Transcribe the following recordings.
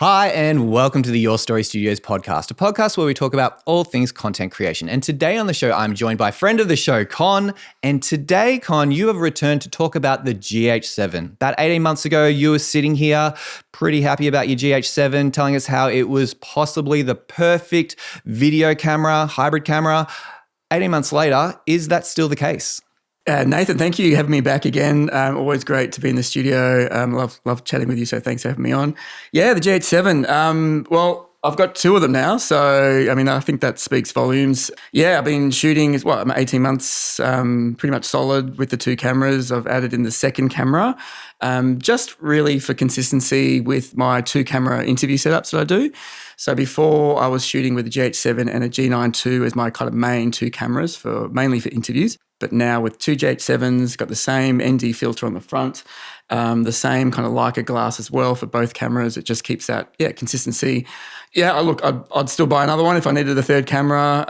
Hi, and welcome to the Your Story Studios podcast, a podcast where we talk about all things content creation. And today on the show, I'm joined by friend of the show, Con. And today, Con, you have returned to talk about the GH7. About 18 months ago, you were sitting here pretty happy about your GH7, telling us how it was possibly the perfect video camera, hybrid camera. 18 months later, is that still the case? Nathan, thank you for having me back again. Always great to be in the studio. Love chatting with you, so thanks for having me on. Yeah, the GH7. Well, I've got two of them now, so I think that speaks volumes. Yeah, I've been shooting, 18 months, pretty much solid with the two cameras. I've added in the second camera, just really for consistency with my two camera interview setups that I do. So before I was shooting with the GH7 and a G9 II as my kind of main two cameras mainly for interviews. But now with two GH7s, got the same ND filter on the front, the same kind of Leica glass as well for both cameras. It just keeps that, consistency. Yeah, I'd still buy another one if I needed a third camera.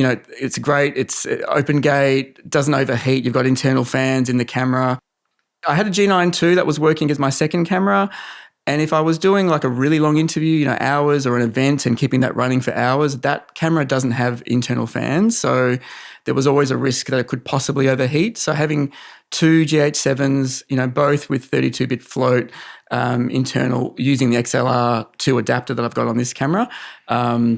It's great. It's open gate, doesn't overheat. You've got internal fans in the camera. I had a G9 II that was working as my second camera. And if I was doing like a really long interview, hours or an event and keeping that running for hours, that camera doesn't have internal fans. So there was always a risk that it could possibly overheat. So having two GH7s, both with 32-bit float, internal, using the XLR2 adapter that I've got on this camera,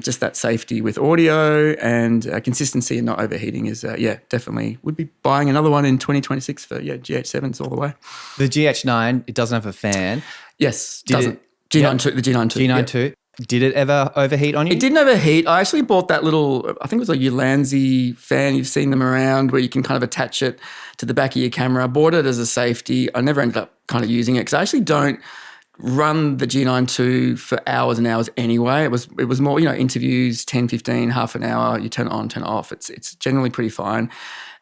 just that safety with audio and consistency and not overheating is, definitely would be buying another one in 2026 for, GH7s all the way. The GH9, it doesn't have a fan. Yes, doesn't. G9 II, the G9 II. G9 II. Did it ever overheat on you? It didn't overheat. I actually bought that little, I think it was a Ulanzi fan. You've seen them around where you can kind of attach it to the back of your camera. I bought it as a safety. I never ended up kind of using it because I actually don't run the G9 II for hours and hours anyway. It was more, interviews, 10, 15, half an hour. You turn it on, turn it off. It's generally pretty fine.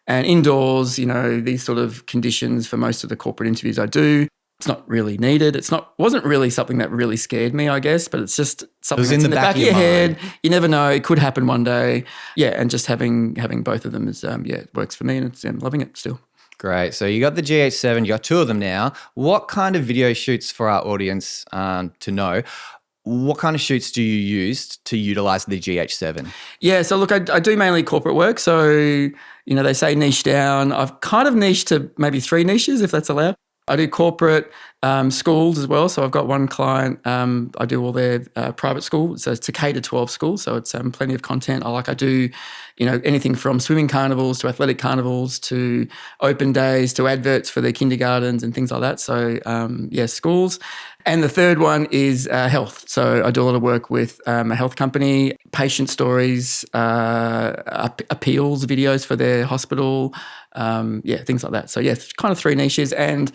And indoors, these sort of conditions for most of the corporate interviews I do, it's not really needed. Wasn't really something that really scared me, I guess, but it's just something that's in the back of your head. You never know. It could happen one day. Yeah, and just having both of them is, it works for me and I'm loving it still. Great. So you got the GH7, you got two of them now. What kind of video shoots for our audience to know? What kind of shoots do you use to utilize the GH7? Yeah, so look, I do mainly corporate work. So, they say niche down. I've kind of niched to maybe 3 niches, if that's allowed. I do corporate, schools as well. So I've got one client, I do all their private school. So it's a K-12 school. So it's plenty of content. I do, anything from swimming carnivals to athletic carnivals to open days to adverts for their kindergartens and things like that. So schools. And the third one is health. So I do a lot of work with a health company, patient stories, appeals videos for their hospital, things like that. So kind of 3 niches. And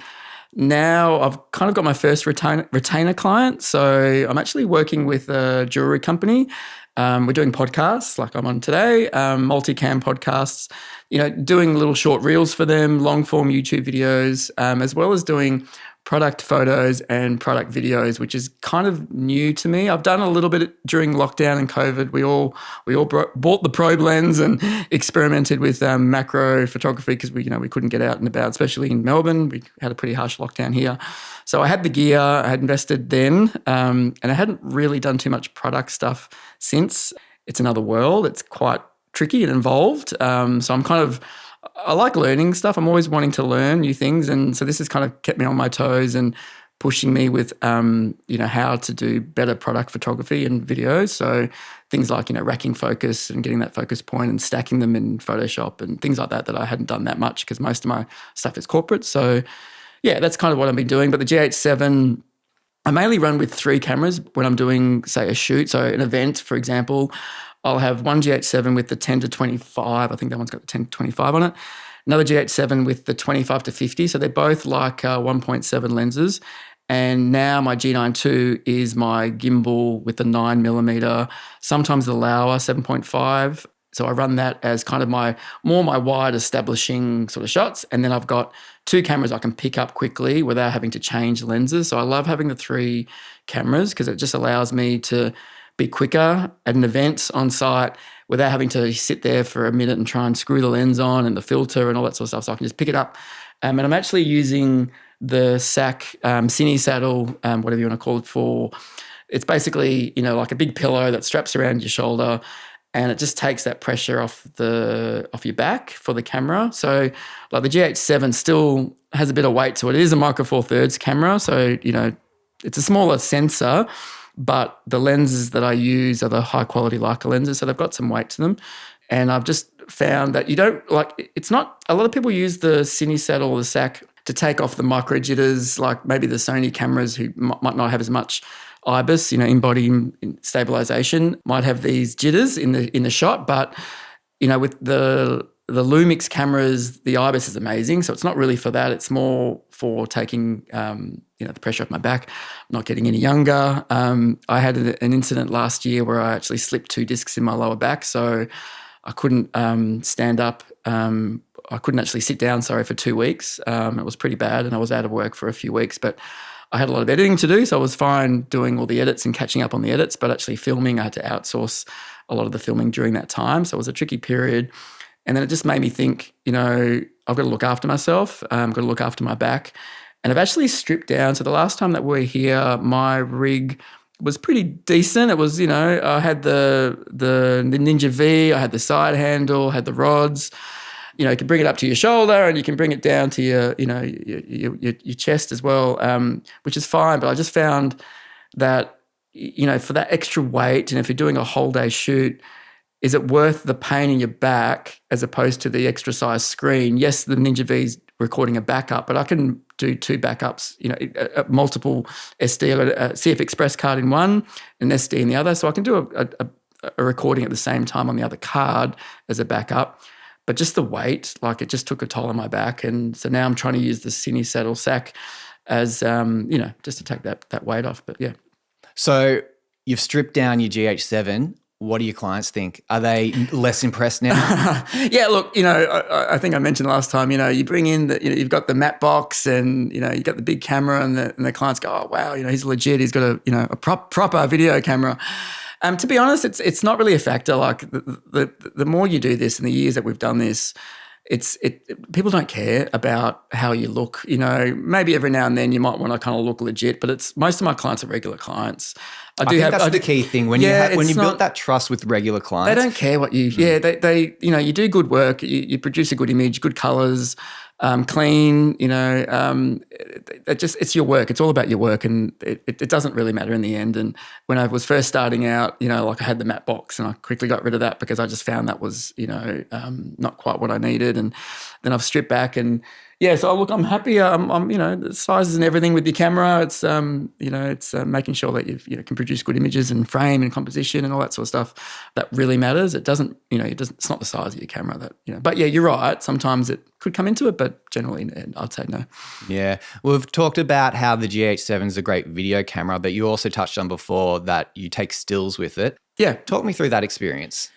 now I've kind of got my first retainer client. So I'm actually working with a jewelry company. We're doing podcasts like I'm on today, multicam podcasts, doing little short reels for them, long form YouTube videos, as well as doing product photos and product videos, which is kind of new to me. I've done a little bit during lockdown and COVID. We all bought the probe lens and experimented with macro photography because we couldn't get out and about, especially in Melbourne. We had a pretty harsh lockdown here. So I had the gear, I had invested then, and I hadn't really done too much product stuff since. It's another world. It's quite tricky and involved. So I like learning stuff. I'm always wanting to learn new things. And so this has kind of kept me on my toes and pushing me with, how to do better product photography and videos. So things like, racking focus and getting that focus point and stacking them in Photoshop and things like that I hadn't done that much because most of my stuff is corporate. So that's kind of what I've been doing. But the GH7, I mainly run with 3 cameras when I'm doing, say, a shoot. So an event, for example, I'll have one GH7 with the 10 to 25. I think that one's got the 10 to 25 on it. Another GH7 with the 25 to 50. So they're both like 1.7 lenses. And now my G9 II is my gimbal with the 9mm, sometimes the Laowa 7.5. So I run that as kind of my wide establishing sort of shots. And then I've got 2 cameras I can pick up quickly without having to change lenses. So I love having the 3 cameras because it just allows me to be quicker at an event on site without having to sit there for a minute and try and screw the lens on and the filter and all that sort of stuff. So I can just pick it up. And I'm actually using the SAC Cine Saddle, whatever you want to call it, for It's basically, like a big pillow that straps around your shoulder, and it just takes that pressure off your back for the camera. So like the GH7 still has a bit of weight to it. It is a Micro Four Thirds camera, so it's a smaller sensor, but the lenses that I use are the high quality Leica lenses, so they've got some weight to them. And I've just found that it's not, a lot of people use the CineSat or the SAC to take off the micro jitters, like maybe the Sony cameras who might not have as much IBIS, in-body stabilization, might have these jitters in the shot. But, with the Lumix cameras, the IBIS is amazing. So it's not really for that. It's more for taking, the pressure off my back. I'm not getting any younger. I had an incident last year where I actually slipped 2 discs in my lower back. So I couldn't stand up. I couldn't actually sit down, for 2 weeks. It was pretty bad, and I was out of work for a few weeks. But I had a lot of editing to do, so I was fine doing all the edits and catching up on the edits. But actually filming, I had to outsource a lot of the filming during that time. So it was a tricky period. And then it just made me think, I've got to look after myself. I've got to look after my back. And I've actually stripped down. So the last time that we were here, my rig was pretty decent. It was, I had the Ninja V, I had the side handle, had the rods. You can bring it up to your shoulder and you can bring it down to your chest as well, which is fine. But I just found that, for that extra weight, and if you're doing a whole day shoot, is it worth the pain in your back as opposed to the extra size screen? Yes, the Ninja V's recording a backup, but I can do 2 backups, multiple SD. I've got a CF Express card in one, an SD in the other. So I can do a recording at the same time on the other card as a backup. But just the weight, it just took a toll on my back. And so now I'm trying to use the CineSat or SAC as, just to take that weight off. But yeah. So you've stripped down your GH7. What do your clients think? Are they less impressed now? Yeah, look, I think I mentioned last time, you bring in you've got the matte box and, you've got the big camera and the clients go, oh, wow, he's legit. He's got a proper video camera. To be honest, it's not really a factor. Like the more you do this and the years that we've done this, people don't care about how you look. Maybe every now and then you might want to kind of look legit, but most of my clients are regular clients. I think that's the key thing when you build that trust with regular clients. They don't care what you. Yeah, they you do good work. You produce a good image, good colors, clean. It's your work. It's all about your work, and it doesn't really matter in the end. And when I was first starting out, I had the matte box, and I quickly got rid of that because I just found that was not quite what I needed. And then I've stripped back and. Yeah, so look, I'm happy. The sizes and everything with your camera. It's it's making sure that you can produce good images and frame and composition and all that sort of stuff. That really matters. It doesn't, it's not the size of your camera that. But yeah, you're right. Sometimes it could come into it, but generally, I'd say no. Yeah, we've talked about how the GH7 is a great video camera, but you also touched on before that you take stills with it. Yeah, talk me through that experience.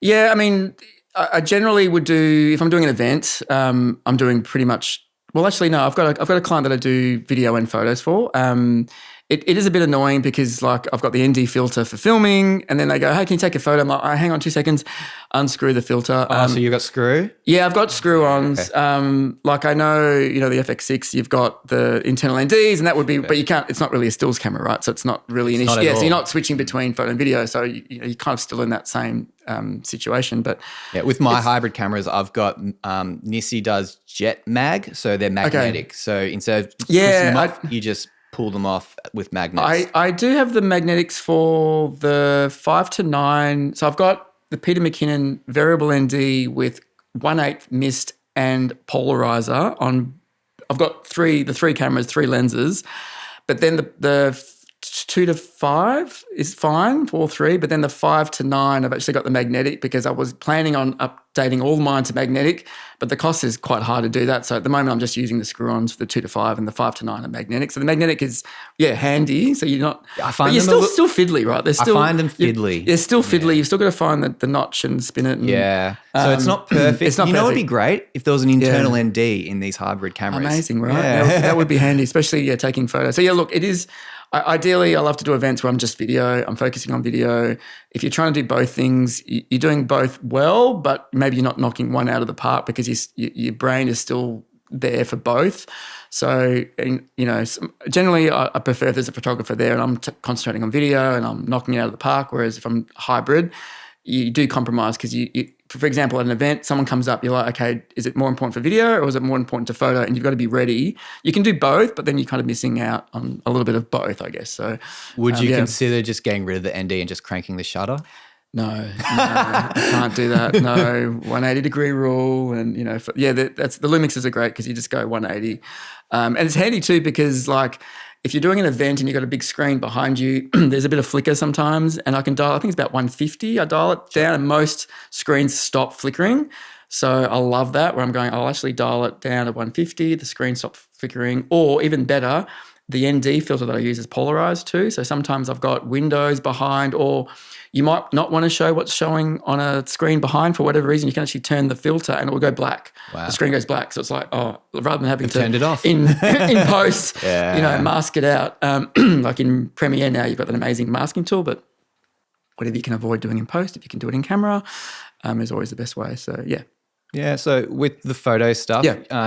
Yeah, I mean. I generally would do, if I'm doing an event, I'm doing pretty much, well, actually, no, I've got a client that I do video and photos for. It is a bit annoying because I've got the ND filter for filming and then they go, hey, can you take a photo? I'm like, oh, hang on 2 seconds, unscrew the filter. So you've got screw? Yeah, I've got screw-ons. Okay. I know, the FX6, you've got the internal NDs and that would be, but you can't, it's not really a stills camera, right? So it's not really an issue. Yeah, so you're not switching between photo and video. So you're kind of still in that same situation. But yeah, with my hybrid cameras, I've got Nissi does jet mag, so they're magnetic. Okay. So instead of pushing them off, you just pull them off with magnets. I do have the magnetics for the 5-9. So I've got the Peter McKinnon variable ND with 1/8 mist and polarizer on. I've got the three cameras, 3 lenses, but then the 2-5 is fine, 4-3, but then the 5-9, I've actually got the magnetic because I was planning on updating all mine to magnetic, but the cost is quite high to do that. So at the moment, I'm just using the screw-ons for the 2-5 and the 5-9 are magnetic. So the magnetic is, handy. So you're not, I find but you're still fiddly, right? I find them fiddly. They're still fiddly. You've still got to find the notch and spin it. And, so it's not perfect. It's not perfect. It would be great if there was an internal ND in these hybrid cameras. Amazing, right? Yeah. That would be handy, especially taking photos. So look, it is. Ideally, I love to do events where I'm just video. I'm focusing on video. If you're trying to do both things, you're doing both well, but maybe you're not knocking one out of the park because your brain is still there for both. So, generally I prefer if there's a photographer there and I'm concentrating on video and I'm knocking it out of the park, whereas if I'm hybrid, you do compromise because for example, at an event, someone comes up, you're like, okay, is it more important for video or is it more important to photo? And you've got to be ready. You can do both, but then you're kind of missing out on a little bit of both, I guess. So, would you consider just getting rid of the ND and just cranking the shutter? No, I can't do that. No, 180-degree rule, and that's the Lumixes are great because you just go 180, and it's handy too because like if you're doing an event and you've got a big screen behind you, there's a bit of flicker sometimes, and I can dial. I think it's about 150. I dial it down, and most screens stop flickering. So I love that where I'm going. I'll actually dial it down to 150. The screen stops flickering, or even better, the ND filter that I use is polarized too. So sometimes I've got windows behind, or you might not want to show what's showing on a screen behind for whatever reason. You can actually turn the filter and it will go black. Wow. The screen goes black. So it's like, rather than having to turned it off in post, mask it out. Like in Premiere now, you've got an amazing masking tool, but whatever you can avoid doing in post, if you can do it in camera, is always the best way. So yeah. Yeah, so with the photo stuff,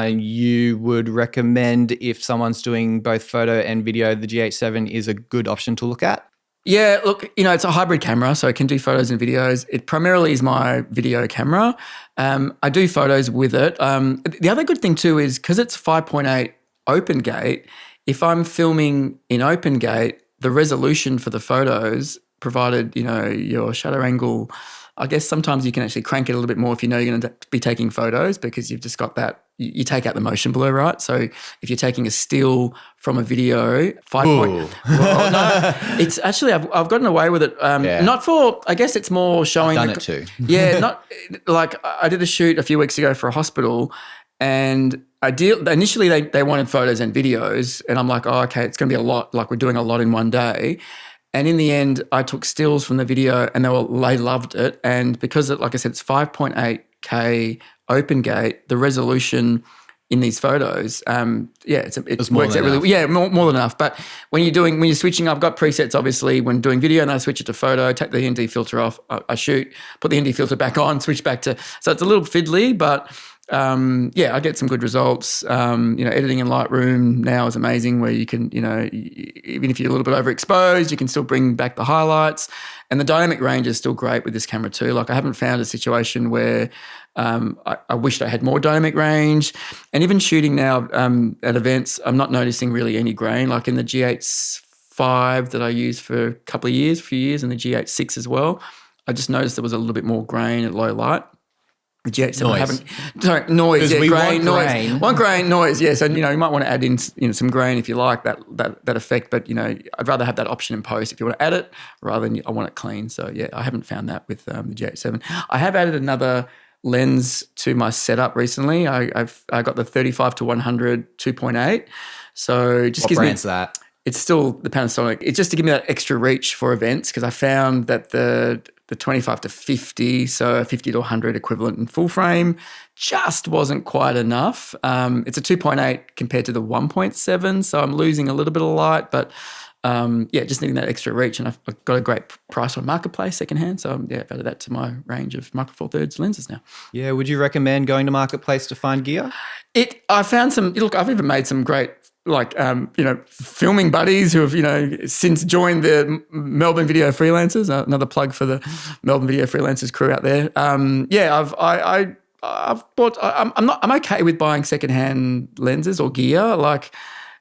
you would recommend if someone's doing both photo and video, the GH7 is a good option to look at? Yeah, look, it's a hybrid camera, so it can do photos and videos. It primarily is my video camera. I do photos with it. The other good thing too is because it's 5.8 open gate, if I'm filming in open gate, the resolution for the photos, provided, your shutter angle, I guess sometimes you can actually crank it a little bit more if you know you're going to be taking photos because you've just got that. You take out the motion blur, right? So if you're taking a still from a video, it's actually I've gotten away with it. Not for, I guess it's more showing. I've done it too. Yeah, not like I did a shoot a few weeks ago for a hospital, and initially they wanted photos and videos, and I'm like, oh, okay, it's going to be a lot. Like we're doing a lot in one day. And in the end, I took stills from the video and they loved it. And because, like I said, it's 5.8K open gate, the resolution in these photos, it works out really, more than enough. But when you're switching, I've got presets obviously when doing video, and I switch it to photo, take the ND filter off, I shoot, put the ND filter back on, switch back to, so it's a little fiddly, but I get some good results. Editing in Lightroom now is amazing where you can, even if you're a little bit overexposed, you can still bring back the highlights. And the dynamic range is still great with this camera too. Like I haven't found a situation where I wished I had more dynamic range. And even shooting now at events, I'm not noticing really any grain. Like in the GH5 that I used for a few years, and the GH6 as well, I just noticed there was a little bit more grain at low light. The GH7 noise, grain. One grain, noise, yes. And you might want to add in some grain if you like that effect, but I'd rather have that option in post if you want to add it rather than I want it clean. So yeah, I haven't found that with the GH7. I have added another lens to my setup recently. I got the 35 to 100 2.8. So just gives me. What brand's that? It's still the Panasonic. It's just to give me that extra reach for events because I found that the 25 to 50, so 50 to 100 equivalent in full frame, just wasn't quite enough. It's a 2.8 compared to the 1.7, so I'm losing a little bit of light, but just needing that extra reach. And I've got a great price on Marketplace, secondhand, so I've added that to my range of Micro Four Thirds lenses now. Yeah, would you recommend going to Marketplace to find gear? I found some. Look, I've even made some great. Filming buddies who have, since joined the Melbourne Video Freelancers, another plug for the Melbourne Video Freelancers crew out there. I've bought, I'm okay with buying secondhand lenses or gear. Like,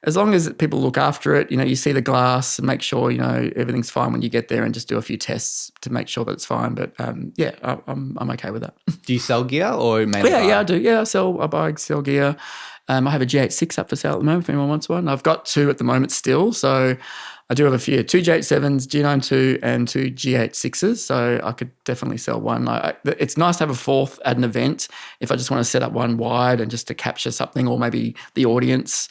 as long as people look after it, you see the glass and make sure, everything's fine when you get there and just do a few tests to make sure that it's fine. But I'm okay with that. Do you sell gear or mainly buy? Yeah, I do. Yeah, I buy, sell gear. I have a GH6 up for sale at the moment if anyone wants one. I've got two at the moment still. So I do have a few, 2 GH7s, G9 II, and 2 GH6s. So I could definitely sell one. It's nice to have a fourth at an event if I just want to set up one wide and just to capture something or maybe the audience.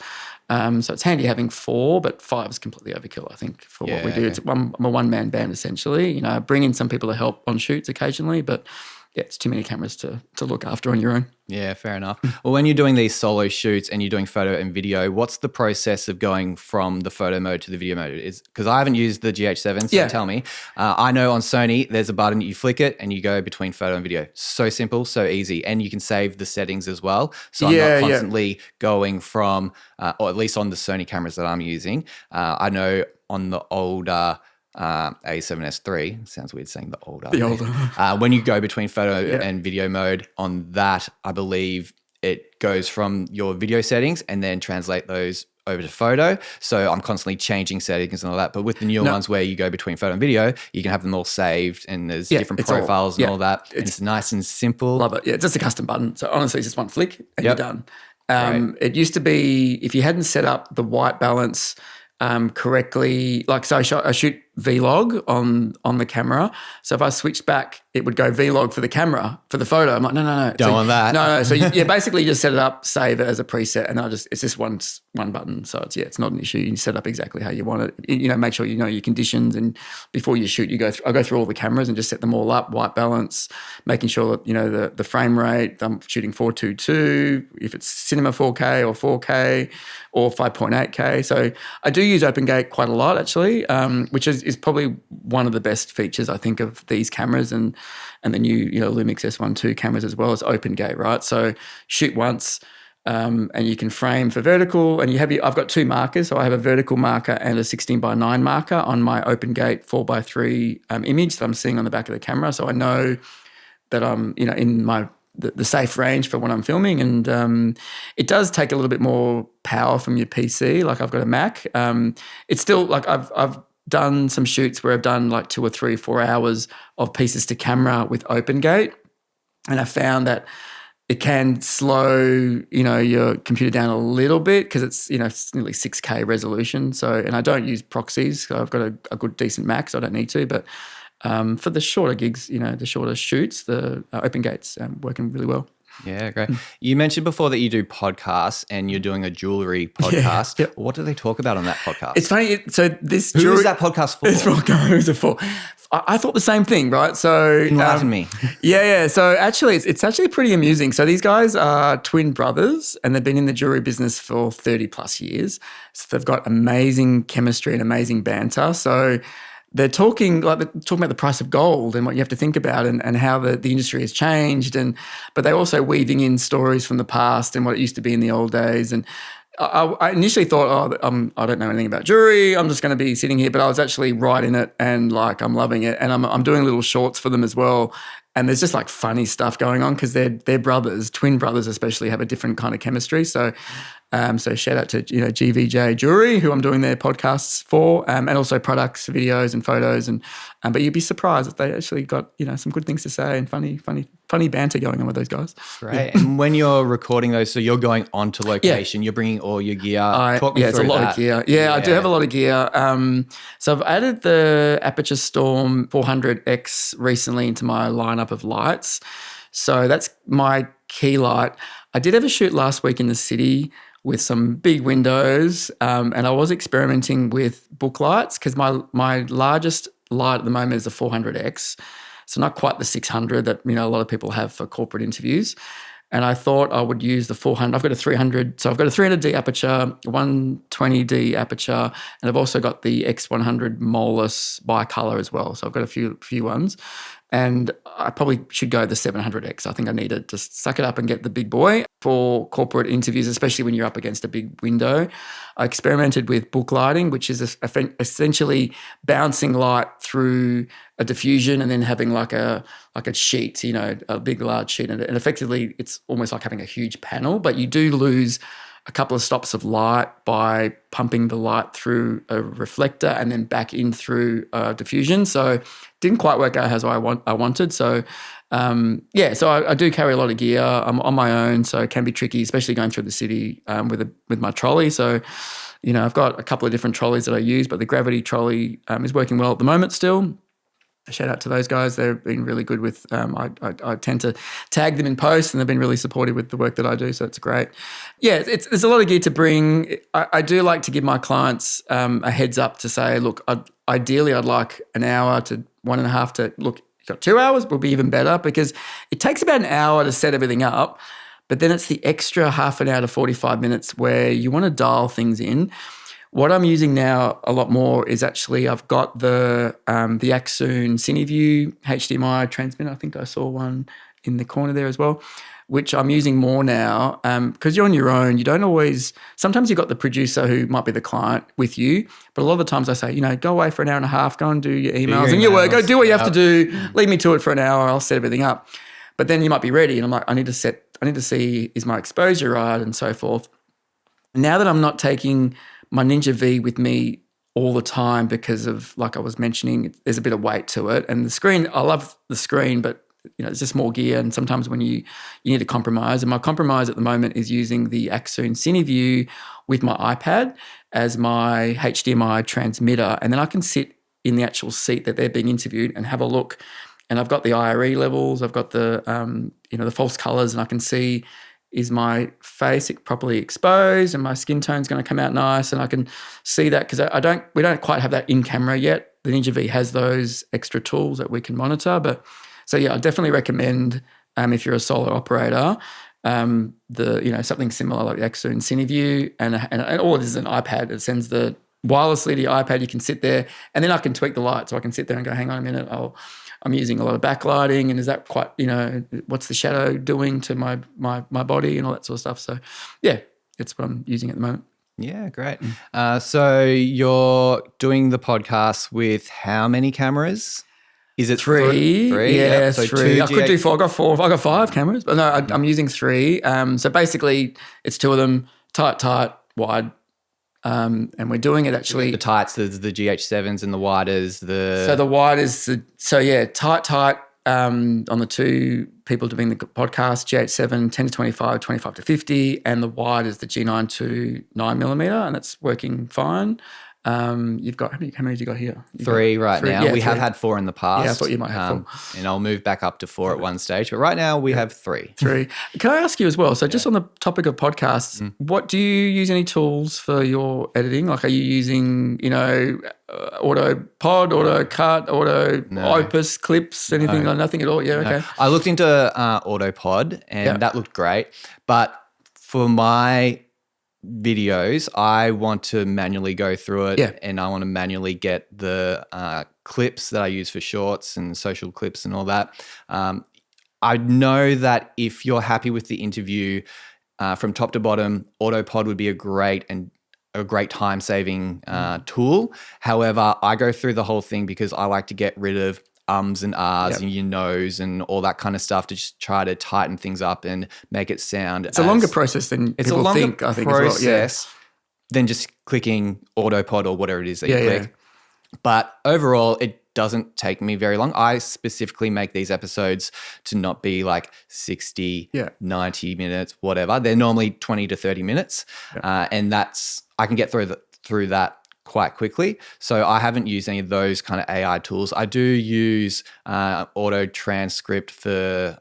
So it's handy having 4, but 5 is completely overkill, I think, for what we do. I'm a one-man band essentially. I bring in some people to help on shoots occasionally, but it's too many cameras to look after on your own. Yeah, fair enough. Well, when you're doing these solo shoots and you're doing photo and video, what's the process of going from the photo mode to the video mode? Is because I haven't used the GH7, so tell me. I know on Sony, there's a button, you flick it and you go between photo and video. So simple, so easy. And you can save the settings as well. So I'm not constantly going from, or at least on the Sony cameras that I'm using. I know on the older A7S III, sounds weird saying the older. When you go between photo and video mode on that, I believe it goes from your video settings and then translate those over to photo. So I'm constantly changing settings and all that. But with the newer ones where you go between photo and video, you can have them all saved and there's different profiles and all that. It's nice and simple. Love it. Yeah, just a custom button. So honestly, it's just one flick and you're done. It used to be, if you hadn't set up the white balance correctly, like so I shoot Vlog on the camera. So if I switched back, it would go Vlog for the camera, for the photo. I'm like, no. Don't want that. No. So you basically just set it up, save it as a preset, and it's just one button. So it's not an issue. You set it up exactly how you want it. Make sure you know your conditions, and before you shoot, I go through all the cameras and just set them all up, white balance, making sure that the frame rate. I'm shooting 422, if it's cinema 4K or 4K or 5.8K. So I do use OpenGate quite a lot actually, which is probably one of the best features I think of these cameras and the new Lumix S1 II cameras as well as OpenGate, right? So shoot once and you can frame for vertical, and I've got two markers, so I have a vertical marker and a 16:9 marker on my OpenGate 4:3 image that I'm seeing on the back of the camera, so I know that I'm in the safe range for when I'm filming, and it does take a little bit more power from your PC. Like I've got a Mac. It's still like I've done some shoots where I've done like 2 or 3, 4 hours of pieces to camera with OpenGate, and I found that it can slow your computer down a little bit because it's it's nearly 6K resolution. So, and I don't use proxies. So I've got a good decent Mac, so I don't need to, but. For the shorter gigs, the shorter shoots, the OpenGate's working really well. Yeah, great. You mentioned before that you do podcasts and you're doing a jewelry podcast. Yeah, yep. What do they talk about on that podcast? It's funny. So this Who is that podcast for? It's who's it for? I thought the same thing, right? So enlighten me. Yeah. So actually, it's actually pretty amusing. So these guys are twin brothers, and they've been in the jewelry business for 30 plus years. So they've got amazing chemistry and amazing banter. So they're talking about the price of gold and what you have to think about and how the industry has changed, but they're also weaving in stories from the past and what it used to be in the old days. And I initially thought, I don't know anything about jewelry. I'm just going to be sitting here, but I was actually right in it, and like I'm loving it. And I'm doing little shorts for them as well. And there's just like funny stuff going on because they're brothers, twin brothers especially, have a different kind of chemistry. So shout out to GVJ Jewelry, who I'm doing their podcasts for, and also products, videos, and photos. But you'd be surprised that they actually got some good things to say and funny banter going on with those guys. Right. And when you're recording those, so you're going onto location, you're bringing all your gear. Talk me through it's a lot that. of gear. Yeah, I do have a lot of gear. So I've added the Aperture Storm 400X recently into my lineup of lights. So that's my key light. I did have a shoot last week in the city with some big windows, and I was experimenting with book lights because my largest light at the moment is the 400X, so not quite the 600 that a lot of people have for corporate interviews. And I thought I would use the 400. I've got a 300, so I've got a 300D aperture, 120D aperture, and I've also got the X100 Molus bicolor as well. So I've got a few ones. And I probably should go the 700X. I think I need to just suck it up and get the big boy for corporate interviews, especially when you're up against a big window. I experimented with book lighting, which is essentially bouncing light through a diffusion and then having like a sheet, a big large sheet. And effectively, it's almost like having a huge panel, but you do lose a couple of stops of light by pumping the light through a reflector and then back in through diffusion. So didn't quite work out as I wanted. So so I do carry a lot of gear. I'm on my own, so it can be tricky, especially going through the city with my trolley. So I've got a couple of different trolleys that I use, but the gravity trolley is working well at the moment still. Shout out to those guys. They've been really good with, I tend to tag them in posts, and they've been really supportive with the work that I do. So it's great. Yeah, there's a lot of gear to bring. I do like to give my clients a heads up to say, look, ideally I'd like an hour to 1.5 to look, you've got 2 hours, will be even better, because it takes about an hour to set everything up. But then it's the extra half an hour to 45 minutes where you want to dial things in. What I'm using now a lot more is actually I've got the Axoon CineView HDMI transmitter. I think I saw one in the corner there as well, which I'm using more now because you're on your own. You don't always – sometimes you've got the producer who might be the client with you, but a lot of the times I say, go away for an hour and a half, go and do your emails and your work. Go do what you have to do. Leave me to it for an hour. I'll set everything up. But then you might be ready and I'm like, I need to see is my exposure right and so forth. Now that I'm not taking my Ninja V with me all the time because of, like I was mentioning, there's a bit of weight to it. And the screen, I love the screen, but it's just more gear. And sometimes when you need to compromise. And my compromise at the moment is using the Axoon CineView with my iPad as my HDMI transmitter. And then I can sit in the actual seat that they're being interviewed and have a look. And I've got the IRE levels, I've got the the false colors, and I can see, is my face properly exposed and my skin tone's going to come out nice, and I can see that because we don't quite have that in camera yet. The Ninja V has those extra tools that we can monitor, but so yeah, I definitely recommend if you're a solo operator, something similar like the Axoon CineView, and all it is an iPad. It sends the wirelessly to your iPad. You can sit there, and then I can tweak the light, so I can sit there and go, hang on a minute, I'm using a lot of backlighting, and is that quite, what's the shadow doing to my body and all that sort of stuff. So, yeah, it's what I'm using at the moment. Yeah, great. So you're doing the podcast with how many cameras? Is it three? Three. Yeah, yep. So three. I could do 4. I got 4. I got 5 cameras, but no, I'm using 3. So basically, it's 2 of them, tight, wide. And we're doing it actually. The tights, the GH7s, and the widers. So the wide is tight. On the 2 people doing the podcast, GH7 10 to 25, 25 to 50, and the wide is the G9 to 9mm, and it's working fine. You've got, how many cameras you got here? 3 right now. Yeah, we 3. have had 4 in the past. Yeah, I thought you might have 4. And I'll move back up to 4 at one stage. But right now we have 3. 3. Can I ask you as well? So just on the topic of podcasts, what do you use any tools for your editing? Like, are you using, auto pod, auto cut, Opus clips, anything? No. Nothing at all? Yeah, okay. I looked into auto pod and that looked great. But for my videos, I want to manually go through it and I want to manually get the clips that I use for shorts and social clips and all that. I know that if you're happy with the interview from top to bottom, AutoPod would be a great time-saving tool. However, I go through the whole thing because I like to get rid of ums and ahs and your nose and all that kind of stuff to just try to tighten things up and make it sound. It's a longer process than people think, I think, as well. Than just clicking AutoPod or whatever it is that you click. Yeah. But overall, it doesn't take me very long. I specifically make these episodes to not be like 60, 90 minutes, whatever. They're normally 20 to 30 minutes. And I can get through that quite quickly. So I haven't used any of those kind of AI tools. I do use auto transcript for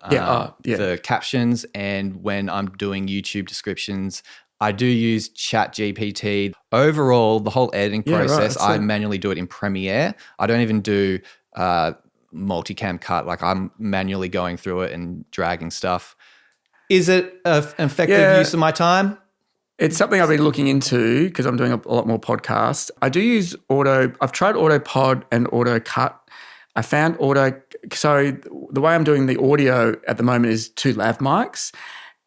captions, and when I'm doing YouTube descriptions, I do use ChatGPT. Overall, the whole editing process, I manually do it in Premiere. I don't even do multicam cut. Like, I'm manually going through it and dragging stuff. Is it an effective use of my time? It's something I've been looking into because I'm doing a lot more podcasts. I do use I've tried AutoPod and AutoCut. I found so the way I'm doing the audio at the moment is 2 lav mics.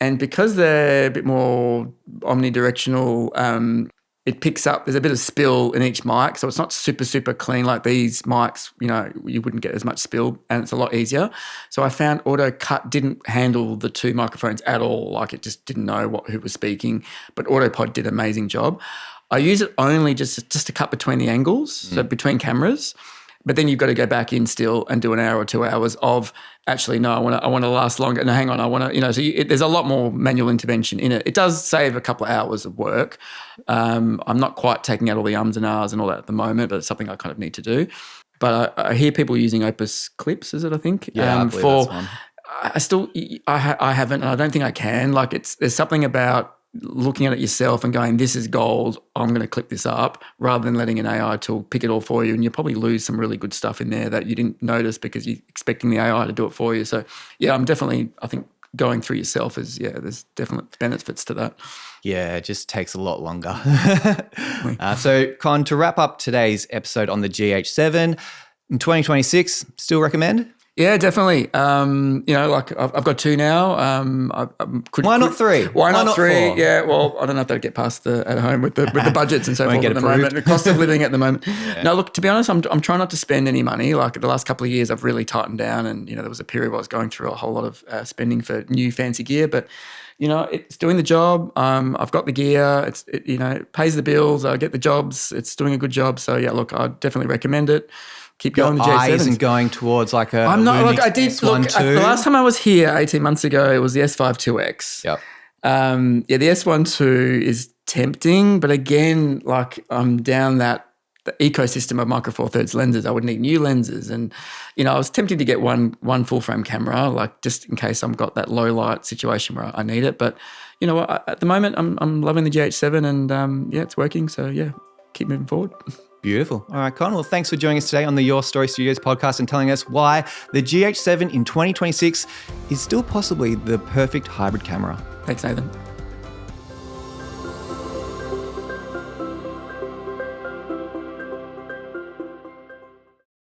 And because they're a bit more omnidirectional, it picks up, there's a bit of spill in each mic. So it's not super, super clean like these mics, you wouldn't get as much spill, and it's a lot easier. So I found AutoCut didn't handle the 2 microphones at all. Like, it just didn't know who was speaking, but AutoPod did an amazing job. I use it only just to cut between the angles, so between cameras. But then you've got to go back in still and do an hour or 2 hours of, actually, no, I want to last longer. No, hang on, I want to, so there's a lot more manual intervention in it. It does save a couple of hours of work. I'm not quite taking out all the ums and ahs and all that at the moment, but it's something I kind of need to do. But I hear people using Opus clips, is it, I think? Yeah, I believe that's one. I haven't, and I don't think I can. Like, there's something about looking at it yourself and going, this is gold, I'm going to clip this up, rather than letting an AI tool pick it all for you. And you probably lose some really good stuff in there that you didn't notice because you're expecting the AI to do it for you. So yeah, I think going through yourself there's definite benefits to that. Yeah, it just takes a lot longer. So Con, to wrap up today's episode on the GH7, in 2026, still recommend? Yeah, definitely. Like I've got 2 now. Why not 3? Why not 3? 4? Yeah, well, I don't know if they'd get past at home with the budgets and so forth at the moment, the cost of living at the moment. Yeah. No, look, to be honest, I'm trying not to spend any money. Like the last couple of years, I've really tightened down, and there was a period where I was going through a whole lot of spending for new fancy gear, but it's doing the job. I've got the gear. It pays the bills. I get the jobs. It's doing a good job. So yeah, look, I definitely recommend it. Keep going. The eyes GH7s. and going towards like a. I'm not. Lumix Look, I did S1 look. The last time I was here 18 months ago, it was the S5 2X. Yep. The S1 2 is tempting, but again, like I'm down the ecosystem of micro four thirds lenses. I would need new lenses, and I was tempted to get one full frame camera, like just in case I've got that low light situation where I need it. But at the moment, I'm loving the GH7, and it's working. So yeah, keep moving forward. Beautiful. All right, Con. Well, thanks for joining us today on the Your Story Studios podcast and telling us why the GH7 in 2026 is still possibly the perfect hybrid camera. Thanks, Nathan.